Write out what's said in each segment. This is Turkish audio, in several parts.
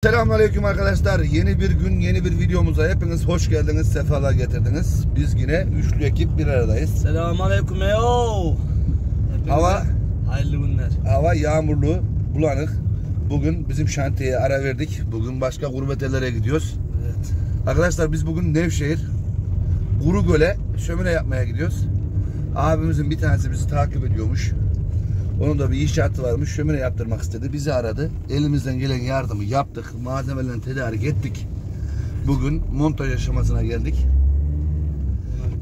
Selamünaleyküm arkadaşlar. Yeni bir gün, yeni bir videomuza hepiniz hoş geldiniz, sefalar getirdiniz. Biz yine üçlü ekip bir aradayız. Selamünaleyküm yo. Hava hayırlı günler. Hava yağmurlu, bulanık. Bugün bizim şantiyeye ara verdik. Bugün başka gurbetellere gidiyoruz. Evet. Arkadaşlar biz bugün Nevşehir Kurugöl'e şömine yapmaya gidiyoruz. Abimizin bir tanesi bizi takip ediyormuş. Onun da bir inşaatı varmış. Şömine yaptırmak istedi. Bizi aradı. Elimizden gelen yardımı yaptık. Malzemelerini tedarik ettik. Bugün montaj aşamasına geldik.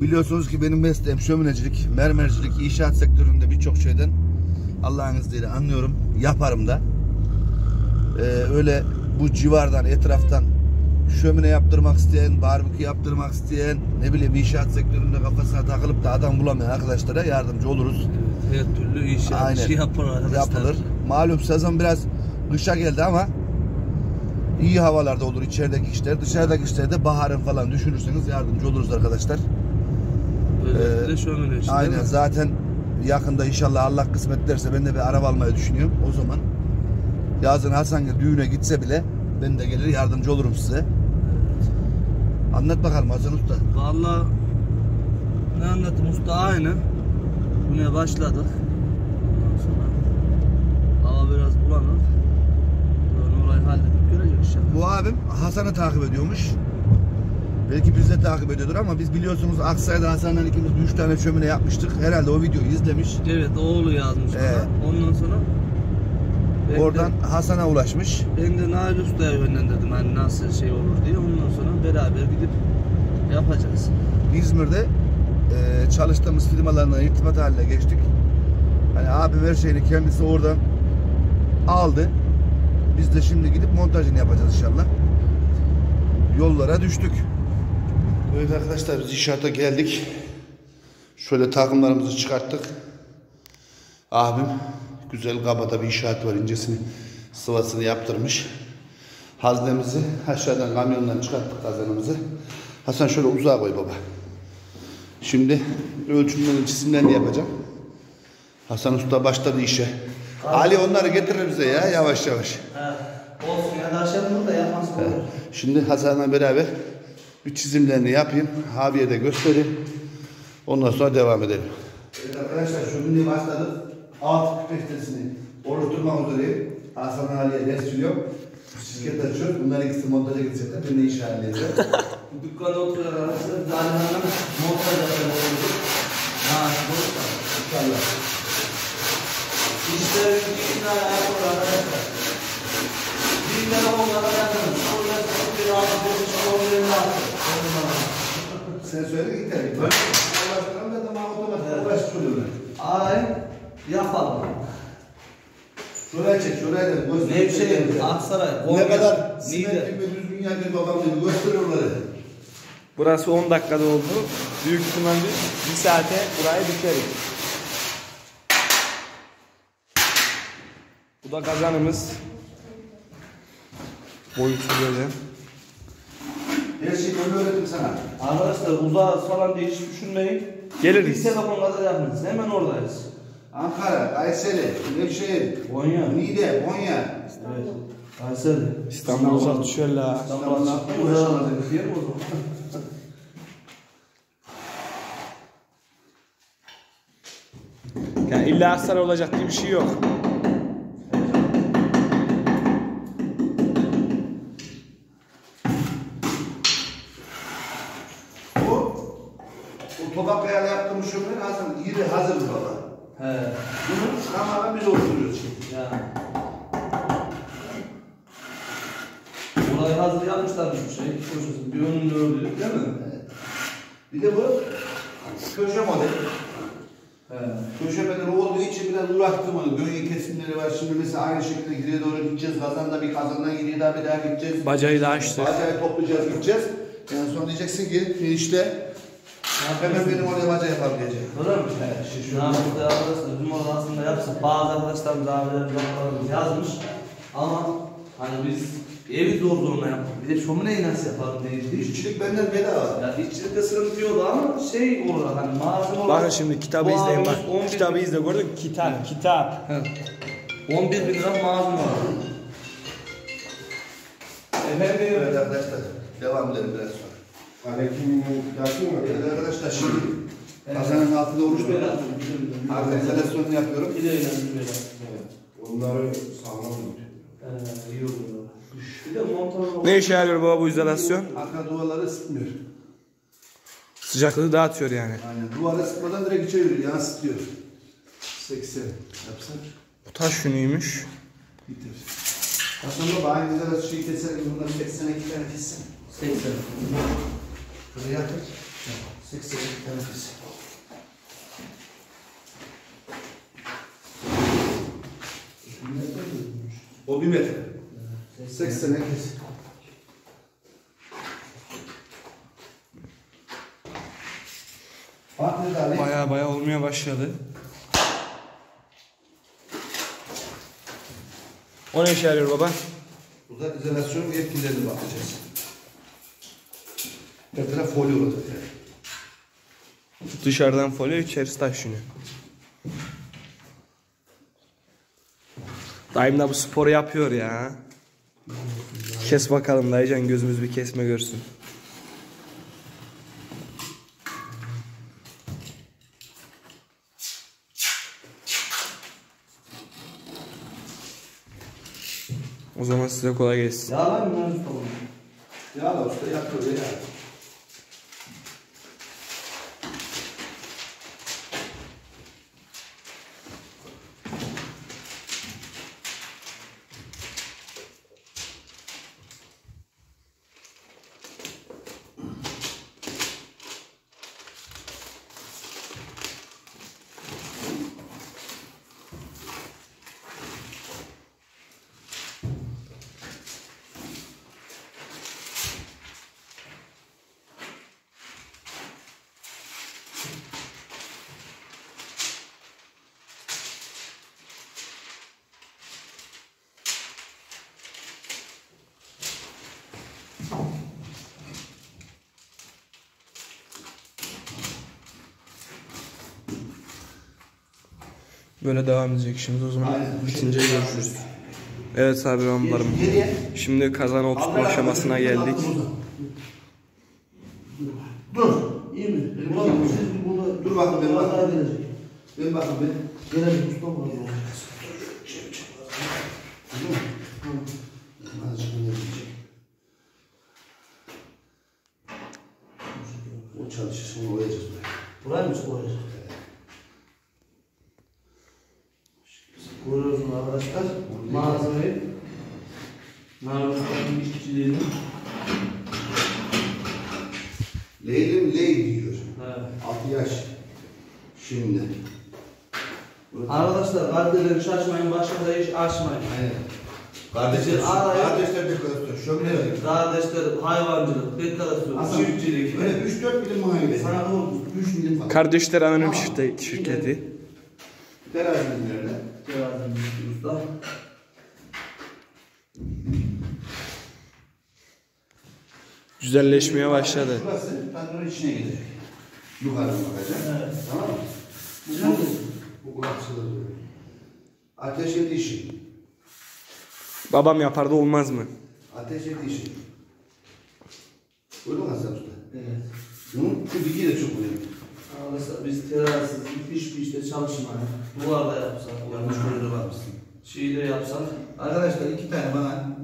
Biliyorsunuz ki benim mesleğim şöminecilik, mermercilik, inşaat sektöründe birçok şeyden Allah'ın izniyle anlıyorum. Yaparım da. Öyle bu civardan, etraftan şömine yaptırmak isteyen, barbekü yaptırmak isteyen, ne bileyim inşaat sektöründe kafasına takılıp da adam bulamayan arkadaşlara yardımcı oluruz. Evet, her türlü inşaat işi yapılır. Malum sezon biraz kışa geldi ama iyi havalarda olur içerideki işler. Dışarıdaki işlerde baharın falan düşünürseniz yardımcı oluruz arkadaşlar. Özellikle şömine işi. Aynen, zaten yakında inşallah Allah kısmet ederse ben de bir araba almayı düşünüyorum. O zaman yazın Hasan düğüne gitse bile ben de gelir yardımcı olurum size. Evet. Anlat bakalım Hasan Usta. Vallahi ne anlatayım usta, aynı. Güne başladık. Ondan sonra hava biraz bulanık. Böyle orayı halledip görecek inşallah. Bu abim Hasan'ı takip ediyormuş. Belki biz de takip ediyordur ama biz biliyorsunuz Aksaray'da Hasan'dan ikimiz 3 tane şömine yapmıştık. Herhalde o videoyu izlemiş. Evet, oğlu yazmış ona. Ondan sonra oradan Hasan'a ulaşmış. Ben de Nail Usta'ya yönlendirdim hani nasıl şey olur diye. Ondan sonra beraber gidip yapacağız. İzmir'de çalıştığımız firmalarla irtibat haline geçtik. Hani abim her şeyini kendisi oradan aldı. Biz de şimdi gidip montajını yapacağız inşallah. Yollara düştük. Evet arkadaşlar, biz inşaata geldik. Şöyle takımlarımızı çıkarttık. Abim güzel kabada bir inşaat var, incesini sıvasını yaptırmış. Haznemizi aşağıdan kamyondan çıkarttık, kazanımızı. Hasan şöyle uzağa koy baba. Şimdi ölçümlerin çizimlerini yapacağım. Hasan Usta başladı işe. Ali onları getirir bize ya yavaş yavaş. Olsun ya da aşağıdan da yapmaz. Şimdi Hasan'la beraber bir çizimlerini yapayım. Abiye de göstereyim. Ondan sonra devam edelim. Evet arkadaşlar, şömineyi başladık. Alt küpestesini oluşturmak üzereyim. Hasan'la Ali'ye ders veriyorum. Şirket açıyoruz. Bunlar ikisi montaja gidecekler. Ben de iş halledeceğim. Dükkanda oturuyor arkadaşlar. Zaten montaj yapıyoruz. İnşallah. İşte bir tane yapıyor arkadaşlar. Bir tane onlara yapıyoruz. Sonra bir altı. Sen söyle git tabii. Başkanım da tamam otomatik uğraşmış oluyorlar. Ay yapalım. Şuraya çek, şuraya da göster. Nevşehir, Aksaray, ne kadar simetrik ve düzgün yakın babam dedi, gösteriyorlar. Burası 10 dakikada oldu. Büyük ihtimalle 1 saate burayı biteriz. Bu da kazanımız. Boyutu böyle. Her şeyi böyle öğrettim sana. Arkadaşlar uzağa falan diye hiç düşünmeyin. Geliriz. Bir telefon kadar yapınız. Hemen oradayız. Ankara, Kayseri, Nevşehir, Konya, Niğde, Konya. Evet. Kayseri. İstanbul uzak düşer la. İstanbul'a uzağa diyelim o zaman. Yani illa Aksaray olacak diye bir şey yok. O toprak kayayla yaptığımız şömine Hasan yeri hazır baba. He. Bunu tamamen biz oluşturuyoruz. Ya. Burayı hazır yapmışlar bir şey. Bir önünü ördük değil mi? Evet. Bir de bu köşe model. He. Köşe modeli olduğu için biraz uğraştım onu. Gölge kesimleri var. Şimdi mesela aynı şekilde geriye doğru gideceğiz. Kazanda bir kazandan geriye daha bir daha gideceğiz. Bacağı da açtık. Bacağı toplayacağız, gideceğiz. Yani sonra diyeceksin ki işte hemen benim oraya bacağı yapalım diyecek. Öyle mi? Evet. Şu an burada arkadaşlar bizim orada aslında yapsın. Bazı arkadaşlarımız abilerimiz yazmış. Ama hani biz evi zor zoruna yaptık. Bir de şömineyi nasıl yapalım diye. İşçilik benden bedava. Ya işçilikte sıkıntı yok ama şey olarak hani malzeme olarak. Bakın şimdi kitabı izleyin bak. Kitabı izle, gördün mü? Kitap. 11.000 lira malzeme var. Evet arkadaşlar, devam edelim biraz sonra. Aleyküm yapayım mı? Evet arkadaşlar, şimdi kazanın altında oluştu. Artık izolasyonunu yapıyorum. Onları sağlam tut. İyi olur. Bir de montaj. Ne işe yarıyor baba bu izolasyon? Arka duvarları ısıtmıyor. Sıcaklığı dağıtıyor yani. Aynen. Duvarı ısıtmadan direkt içe yürüyor, yansıtıyor. 80 yapsak. Bu taş yünüymüş. Bitir. Aslında aynı izolasyon şeyi keserek bunları 82 tane kessin. 80. Şuraya yatır. 82 tane kessin. O 1 metre. 80'e kes. Bak ne dali? Baya olmaya başladı. O ne işe yarıyor baba? Burada izolasyon yetkilerine bakacağız. Bir taraf folyo olacak yani. Dışarıdan folyo, içerisi taş yünü. Dayım da bu sporu yapıyor ya. Kes bakalım dayıcan, gözümüz bir kesme görsün. O zaman size kolay gelsin. Yağlar mı lan Mustafa? Ya da usta yapıyor ya. Böyle devam edecek şimdi, o zaman Aynen. bitince görüşürüz. Evet abi ramlarım. Geriye. Şimdi kazana oturtma aşamasına geldik. Dur. İyi mi? Dur bakın benim Daha bakın. gelecek. Ben bakın ben. Gelelim Mustafa. Azıcık ne diyecek? O çalışır, sonra oyacağız buraya. Buraya mı koyacağız? Koyuyorsun arkadaşlar. Malzemeyi. Narkozların işçiliğini. Leylim ley diyor. Evet. 6 yaş. Şimdi. Arkadaşlar kardeşlerim şaşmayın, başka da hiç açmayın. Aynen. Kardeşler, kardeşler dekorasyon. Şömine verin. Kardeşler hayvancılık, dekorasyon, Aslında çiftçilik. böyle 3-4 milim muayene. Sana ne oldu? 3 milim falan. Kardeşler Anonim şirketi. Terazimiz nerede? Gerazim usta. Güzelleşmeye başladı. Burası tanrının içine gidecek. Yukarıdan bakacak. Evet. Tamam mı? Güzel mi? Bu kulakçıları böyle. Ateş et işi. Babam yapar da olmaz mı? Ateş et işi. Öyle mi Hasan Usta? Evet. Bunun şu bilgi de çok önemli. Arkadaşlar biz terazisiz, hiçbir işte çalışmayın. Duvarda yapsak, Yanlış konuda var mısın? şeyde yapsak. Arkadaşlar 2 tane bana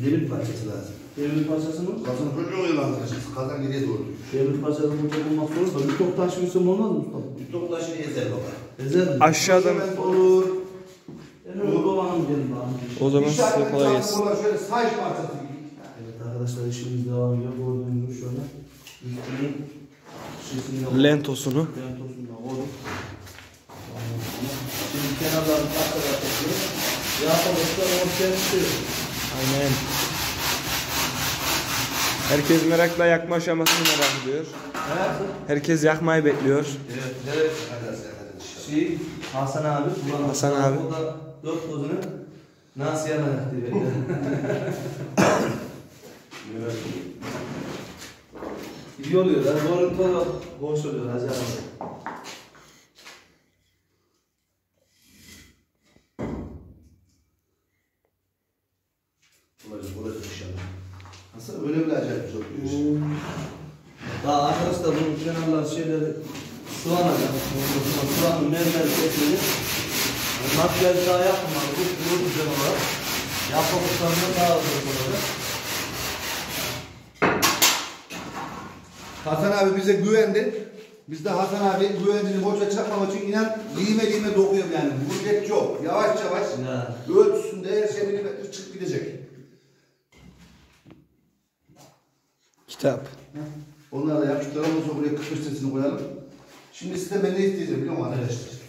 demir parçası lazım. Demir parçası mı? Kazan çocuğu yılandıracağız. Kazan geriye doğru. Demir parçası burada bulmak zor da bir top taş yüksem olmaz mı Mustafa? Bir top taşını ezer baba. Ezer mi? Aşağıdan Hemen olur. Olur. Babanım gelin bana. o zaman size kolay gelsin. Şöyle saç parçası gibi. Evet arkadaşlar işimiz devam ediyor. Gördüğünüz gibi şöyle. Üstünün şişini yapalım. Lentosunu. Lentosunu da koyduk. Şimdi kenarlarını taktılar takıyor. Yapalım ortaya çıkıyor. Aynen. Herkes merakla yakma aşamasını merak ediyor. Evet. Herkes yakmayı bekliyor. Evet. Evet. Şey, Hasan abi. Hasan abi. O da 4 pozunu nasıl yanacak diye bekliyor. İyi oluyor. Yani görüntü olarak hoş oluyor. Hacı abi. olacak inşallah. Nasıl öyle bile acayip çok diyor. Daha arkadaşlar bunun kenarlar şeyleri sıvanacak. Sıvanın mermer kesmeli. Makyaj daha yapmalı. Bu güzel olarak. Yapmadıklarında daha uzun olacak. Hasan abi bize güvendi. Biz de Hasan abi güvencini boşa çakmamak için inan lime dokuyorum yani. Vurget çok. Yavaş yavaş. Ölçüsünde her şey milimetre çıkıp gidecek. Kitap. Onları da yapıştıralım. Ondan sonra buraya 45 sesini koyalım. Şimdi size ben ne isteyeceğim biliyor musun arkadaşlar?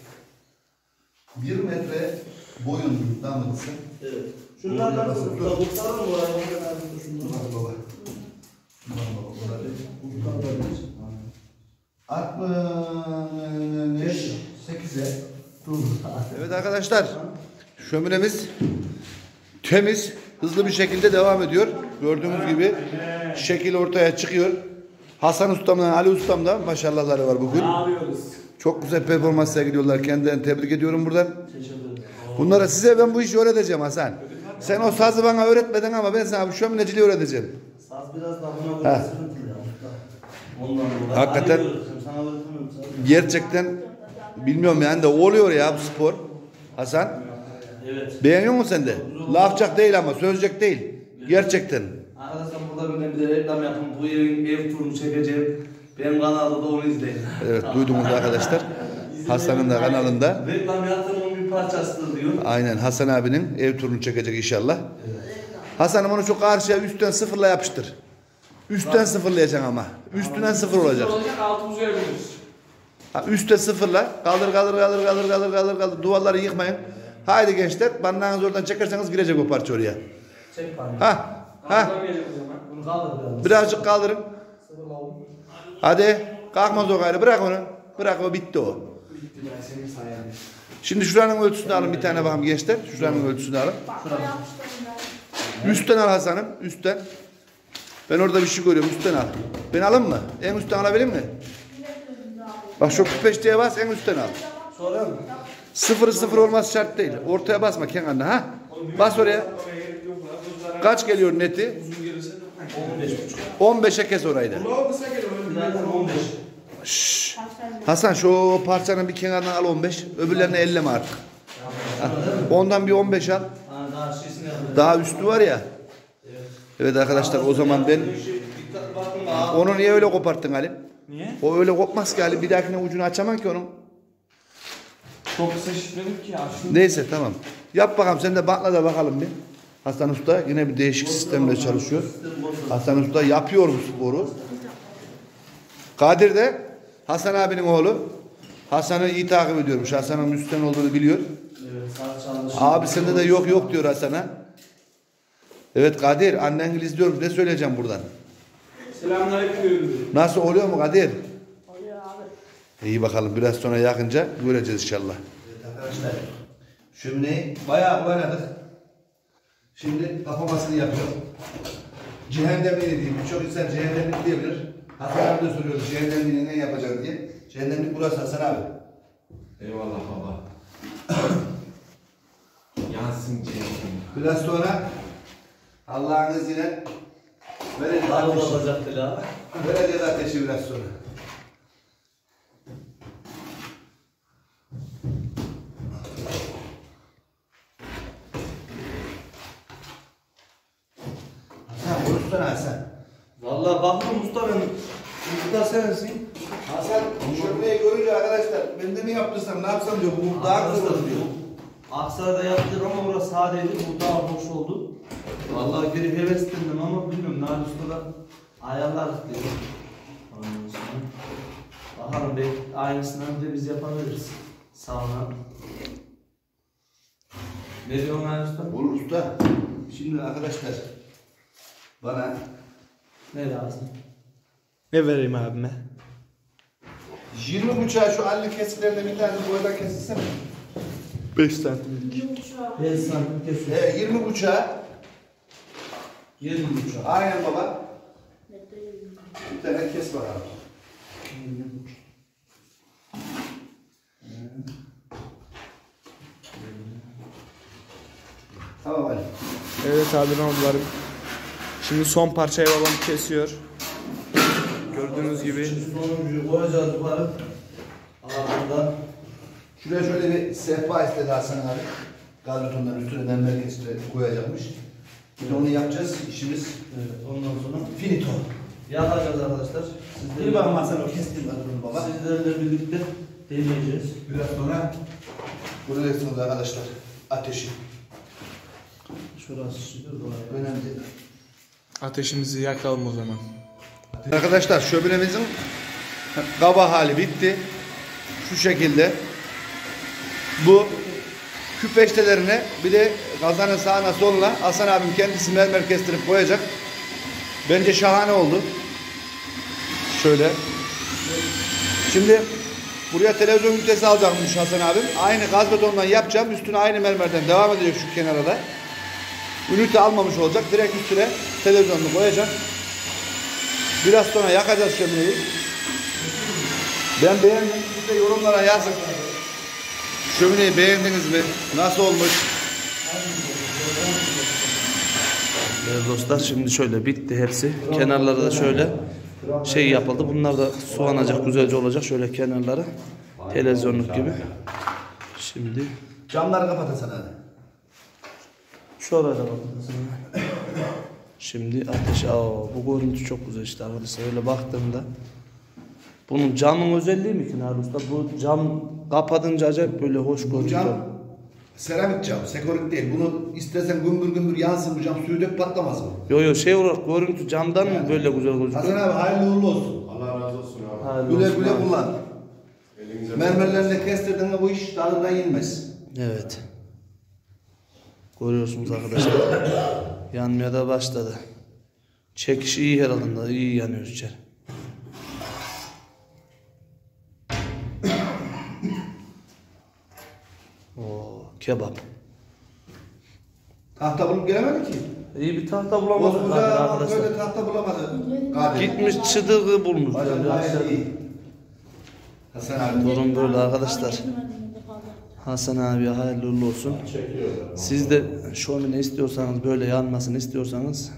1 metre boyun damlatısı. Evet. Şunlardan da kurtaralım mı oraya? Bak baba. Bak baba. Bunları 68'e. Evet arkadaşlar. Şöminemiz temiz, hızlı bir şekilde devam ediyor. Gördüğünüz gibi şekil ortaya çıkıyor. Hasan Ustam'dan Ali Ustam'dan maşallahları var bugün. Çok güzel performans sergiliyorlar. Kendilerini tebrik ediyorum buradan. Bunlara size ben bu işi öğreteceğim Hasan. Sen o sazı bana öğretmeden ama ben sana bu şömineciliği öğreteceğim. Saz biraz daha buna göre sıkıntılı ya. Ondan dolayı. Hakikaten gerçekten bilmiyorum yani de oluyor ya bu spor. Hasan. Evet. Beğeniyor musun sen de? Lafçak değil ama sözcek değil. Gerçekten. Arkadaşlar burada böyle bir de reklam yapın. Bu evin ev turunu çekeceğim. Benim kanalda da onu izleyin. Evet duydunuz arkadaşlar. Hasan'ın da kanalında. Reklam yaptığımın bir parçasıdır diyor. Aynen Hasan abinin ev turunu çekecek inşallah. Evet. Hasan'ım onu şu karşıya üstten sıfırla yapıştır. Üstten sıfırlayacaksın ama. Üstünden sıfır olacak. Altımızı yapıyoruz. Ha, üstte sıfırla. Kaldır. Duvarları yıkmayın. Haydi gençler. Bandağınızı oradan çekerseniz girecek o parça oraya. Çek parayı. Ha. Bunu kaldır biraz. Birazcık kaldırın. Hadi. Kalkmaz o gayrı. Bırak onu. Bırak o bitti o. Bitti ben senin sayende. Şimdi şuranın ölçüsünü alın bir tane bakalım gençler. Şuranın ölçüsünü alın. Üstten al Hasan'ım. Üstten. Ben orada bir şey görüyorum. Üstten al. Ben alayım mı? En üstten alabileyim mi? Bak şu 45 diye bas en üstten al. Sonra mı? Sıfır olması şart değil. Ortaya basma kenarına ha. Bas oraya. Kaç geliyor neti? 15'e kes orayı da. Zaten 15. Şşş. Hasan şu parçanın bir kenarından al 15. Öbürlerini elleme artık. Ha. Ondan bir 15 al. Daha şişini yapalım. Daha üstü var ya. Evet arkadaşlar o zaman ben onu niye öyle koparttın Ali? Niye? O öyle kopmaz ki Ali. Bir dahakine ucunu açamam ki onun. Çok kısa şişmedik ki ya. Neyse tamam. Yap bakalım sen de bakla da bakalım bir. Hasan Usta yine bir değişik sistemle çalışıyor. Hasan Usta yapıyor bu sporu. Kadir de Hasan abinin oğlu. Hasan'ı iyi takip ediyormuş. Hasan'ın Müslüman olduğunu biliyor. Evet, sağ çalışıyor. Abi sende de yok diyor Hasan'a. Evet Kadir annen izliyorum. Ne söyleyeceğim buradan? Selamünaleyküm. Nasıl oluyor mu Kadir? Oluyor abi. İyi bakalım biraz sonra yakınca göreceğiz inşallah. Evet arkadaşlar şömineyi bayağı oynadık. Şimdi kapamasını yapıyorum. Cehennemliğini diyeyim. Birçok insan cehennemlik diyebilir. Hasan abi de soruyordu cehennemliğini ne yapacak diye. Cehennemlik burası Hasan abi. Eyvallah baba. Yansın cehennem. Biraz sonra Allah'ın izniyle vereceğiz ateşi. Olacaktı la. Vereceğiz ateşi biraz sonra. Hasan konuşsana Hasan. Vallahi baktım usta ben. Usta sensin. Hasan şömineyi görünce arkadaşlar ben de mi yaptırsam ne yapsam diyor. Bu daha güzel olur diyor. Aksaray'da yaptık ama orası sadeydi. Bu daha hoş oldu. Vallahi girip heveslendim ama bilmiyorum. Nail Usta'da ayarlarız diyor. Ondan sonra bakalım belki aynısını da biz yapabiliriz. Sağına. Ne diyorsun Nail Usta? Olur usta. Şimdi arkadaşlar bana Ne lazım? Ne vereyim abime? 20 buçuğa şu 50 kesiklerinde bir tane boydan kesilsene. 5 santimlik. 5 santim kesiyor. 20 buçuğa 20 buçuk. aynen baba. Bir tane kes bakalım. Tamam Ali. Evet abi ne oldu? Şimdi son parçayı babam kesiyor. Gördüğünüz gibi. Sonuncuyu koyacağız yukarı. Ardından Şuraya şöyle bir sehpa istedi Hasan abi. Gaz betonların üstüne mermer kestirip koyacakmış. Bir de onu yapacağız. İşimiz ondan sonra finito. yakacağız arkadaşlar. Bir bakın Hasan o kestiğim adını baba. Sizlerle birlikte deneyeceğiz. Biraz sonra göreceksiniz arkadaşlar ateşi. Şurası Önemli değil. Ateşimizi yakalım o zaman. Arkadaşlar şöminemizin kaba hali bitti. Şu şekilde. Bu küpeştelerine bir de kazanın sağına soluna Hasan abim kendisi mermer kestirip koyacak. Bence şahane oldu. Şöyle. Şimdi buraya televizyon ünitesi alacakmış Hasan abim. Aynı gaz betondan yapacağım. Üstüne aynı mermerden devam edecek şu kenara da. Ünite almamış olacak. Direkt üstüne televizyonunu koyacağım. Biraz sonra yakacağız şömineyi. Ben beğendim. Siz de yorumlara yazın. Şömineyi beğendiniz mi? Nasıl olmuş? Evet dostlar, şimdi şöyle bitti hepsi. Kenarları da şöyle şey yapıldı. Bunlar da soğanacak, güzelce olacak. Şöyle kenarları televizyonluk gibi. Şimdi Camları kapat Hasan abi. şurada bakın. Şimdi ateş. Bu görüntü çok güzel işte arkadaşlar. Öyle baktığımda bunun camın özelliği mi ki Nail Usta? Bu cam kapatınca acayip böyle hoş Bu görünüyor. cam seramik cam, sekorik değil. Bunu istersen gümbür gümbür yansın bu cam, suyu dök patlamaz mı? Yo şey olarak görüntü camdan mı böyle güzel gözüküyor? Hasan abi hayırlı uğurlu olsun. Allah razı olsun abi. Hayırlı Güle olsun güle abi. kullan. Elinize Mermerlerle kestirdiğinde bu iş dalından inmez. Evet. Görüyorsunuz arkadaşlar. Yanmaya da başladı. Çekiş iyi herhalde. İyi yanıyor içeri. Oo, kebap. Tahta bulup gelemedi ki. İyi bir tahta bulamadık Bozbuca arkadaşlar. böyle tahta bulamadı. Kadir. Gitmiş çıdığı bulmuş. Hocam gayet iyi. Hasan abi. Durum böyle arkadaşlar. Hasan abiye hayırlı uğurlu olsun. Siz de şömine istiyorsanız, böyle yanmasını istiyorsanız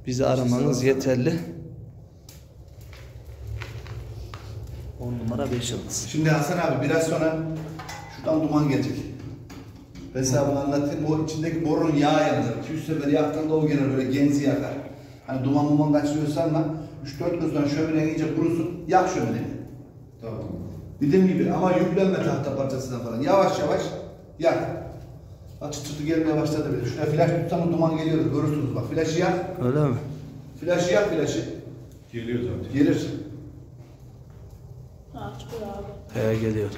bizi aramanız yeterli. 10 numara 5 yıldız. Şimdi Hasan abi biraz sonra şuradan duman gelecek. Ben sana bunu anlatayım. O içindeki borunun yağı yanır. 200 sefer yaktığında o gelir böyle genzi yakar. Hani duman kaçırıyorsan ama 3-4 gün sonra şömine iyice kurusun. Yak şömineyi. Tamam. Dediğim gibi ama yüklenme tahta parçasına falan. Yavaş yavaş yak. Bak çıtı gelmeye başladı bile. Şuraya flash tutsam duman geliyor. Görürsünüz bak. Flaşı yak. Öyle mi? Flaşı yak flaşı. Geliyor zaten. Gelir. He geliyor.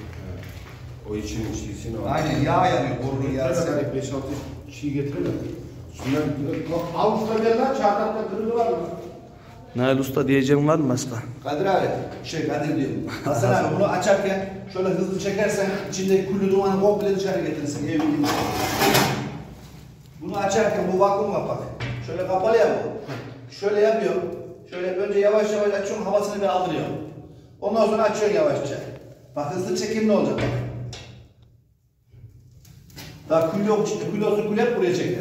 O için çiğsini al. Aynen yağ yanıyor. Borunun yağı. 5-6 çiğ getirelim. Şunlar avuçta gel lan çardak kırığı var mı? Nail Usta diyeceğim var mı başka? Kadir abi, Kadir diyorum. Hasan abi bunu açarken şöyle hızlı çekersen içindeki külü dumanı komple dışarı getirirsin evin içinde. Bunu açarken bu vakum kapak. Şöyle kapalı ya bu. Şöyle yapıyor. Şöyle önce yavaş yavaş açıyorsun, havasını bir aldırıyor. Ondan sonra açıyorsun yavaşça. Bak hızlı çekim ne olacak bak. Daha kül yok içinde. Kül olsun kül hep buraya çeker.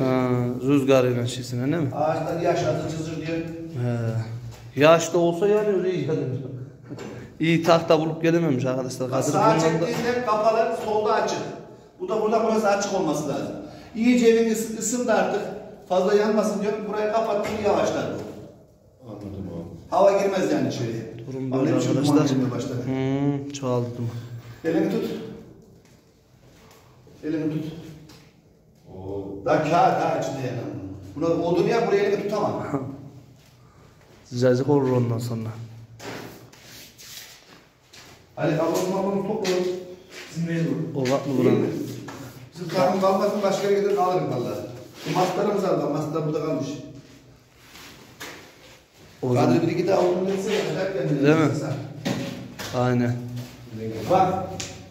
Rüzgarıyla şişine değil mi? Ağaçlar yaş azı çızır diyor. He. Yağış da olsa yanıyor iyi yanıyor. İyi tahta bulup gelememiş arkadaşlar. Bak, Kadir sağa bundan da... çektiğinde kapalı, solda açık. Bu da burada burası açık olması lazım. İyice evin ısındı artık. Fazla yanmasın diyor. Burayı kapattım yavaşlar bu. Anladım abi. Hava girmez yani içeriye. Durum Bak, böyle ne biçim duman arkadaşlar. girmeye başladı. Çoğaldı duman. Elini tut. Elini tut. Oo. Daha kağıt ha içinde yanan. Buna odun yap buraya elini tutamam. Sıcacık olur ondan sonra. Hadi kavurma toplayalım. O bak mı buranın? Bizim karnım kalmasın başka bir yere kalırım vallahi. Bu maslarımız aldı. Maslar burada kalmış. O zaman... Kadir bir iki daha odun versene. Değil mi? Aynen. Bak,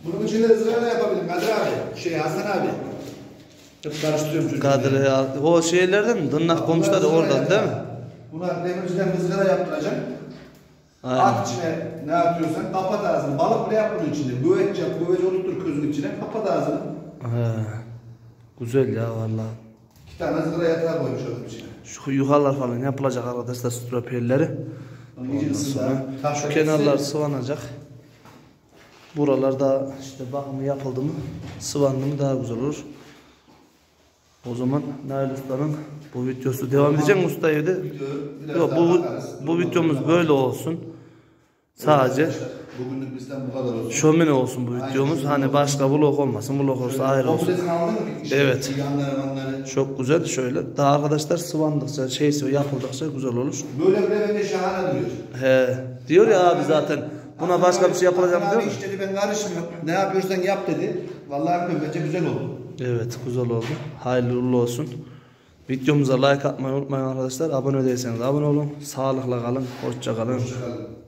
bunun içinde ızgara da yapabilirim Kadir abi. Hasan abi. Hep karıştırıyorum çocuğu. Kadir ya. O şeylerden mi? Tırnak komşuları oradan değil mi? Buna demirciden ızgara yaptıracaksın. Aynen. At içine ne atıyorsan kapat ağzını. Balık bile yap bunun içinde. Güveç yap, güveci oturtur közün içine. Kapat ağzını. He. Güzel ya vallahi. 2 tane ızgara yatağı koymuş onun içine. Şu yukarılar falan yapılacak arkadaşlar, stropiyerleri. Ondan sonra şu kenarlar sıvanacak. Buralarda işte bakımı yapıldı mı, sıvandı mı daha güzel olur. O zaman Nail Usta'nın bu videosu devam edecek mi usta evde? Yok, bu videomuz böyle olsun. Sadece bugünlük bizden bu kadar olsun. şömine olsun bu videomuz. Hani başka vlog olmasın. Vlog olsa ayrı olsun. Kompletini aldın mı? Evet. Yanları. Çok güzel şöyle. Daha arkadaşlar sıvandıkça, yapıldıkça güzel olur. Böyle bile bence şahane duruyor. He. Diyor ya abi zaten. Buna başka bir şey yapılacak diyor mu? İşte ben karışmıyorum. Ne yapıyorsan yap dedi. Vallahi bence güzel oldu. Evet, güzel oldu. Hayırlı uğurlu olsun. Videomuza like atmayı unutmayın arkadaşlar. Abone değilseniz abone olun. Sağlıkla kalın. Hoşça kalın. Hoşçakalın.